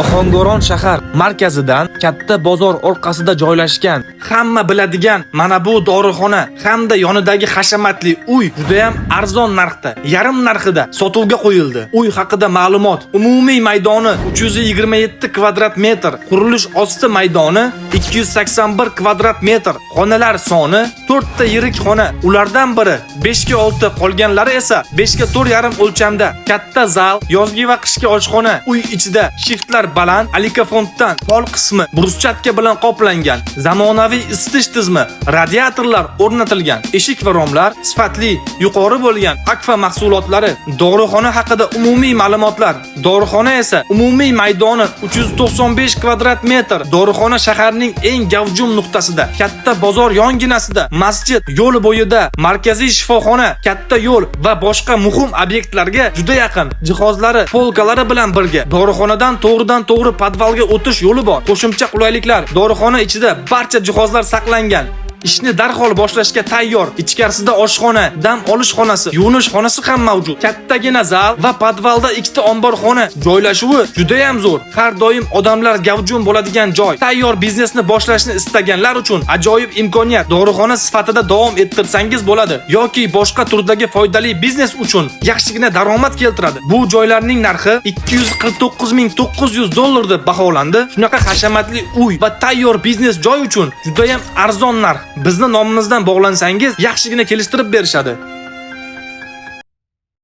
Ohangaron shahar markazidan katta bozor orqasida joylashgan, hamma biladigan mana bu dorixona hamda yonidagi hashamatli uy juda ham arzon narxda, yarim narxida sotuvga qo'yildi. Uy haqida ma'lumot: umumiy maydoni 327 kvadrat metr, qurilish osti maydoni 281 kvadrat metr, xonalar soni 4 ta yirik xona, ulardan biri 5 ga 6, qolganlari esa 5 ga 4,5 o'lchamda. Katta zal, yozgi va qishki oshxona. Uy ichida shiftlar baland, alikafontdan pol qismi bruschatka bilan qoplangan. Zamonaviy isitish tizimi, radiatorlar o'rnatilgan. Eshik va romlar sifatli, yuqori bo'lgan Akfa mahsulotlari. Dorixona haqida umumiy ma'lumotlar. Dorixona esa umumiy maydoni 395 kvadrat metr. Dorixona shaharning eng gavjum nuqtasida, katta bozor yonginasida, masjid yo'l bo'yida, markaziy shifoxona, katta yo'l va boshqa muhim obyektlarga juda yaqin. Jihozlari, polkalari bilan birga dorixonadan to'g'ridan-to'g'ri podvalga o'tish yo'li bor. Qo'shimcha qulayliklar: dorixona ichida barcha jihozlar saqlangan. Ishni darhol boshlashga tayyor. Ichkarisida oshxona, dam olish xonasi, yuvinish xonasi ham mavjud. Kattagina zal va podvalda ikkita omborxona. Joylashuvi juda ham zo'r. Har doim odamlar gavjum bo'ladigan joy. Tayyor biznesni boshlashni istaganlar uchun ajoyib imkoniyat. Dorixona sifatida davom ettirsangiz bo'ladi yoki boshqa turdagi foydali biznes uchun yaxshigina daromad keltiradi. Bu joylarning narxi 249,900 dollar deb baholandi. Shunaqa hashamatli uy va tayyor biznes joy uchun juda ham arzon narx. Bizni nomimizdan bog'lansangiz yaxshigina kelishtirib berishadi.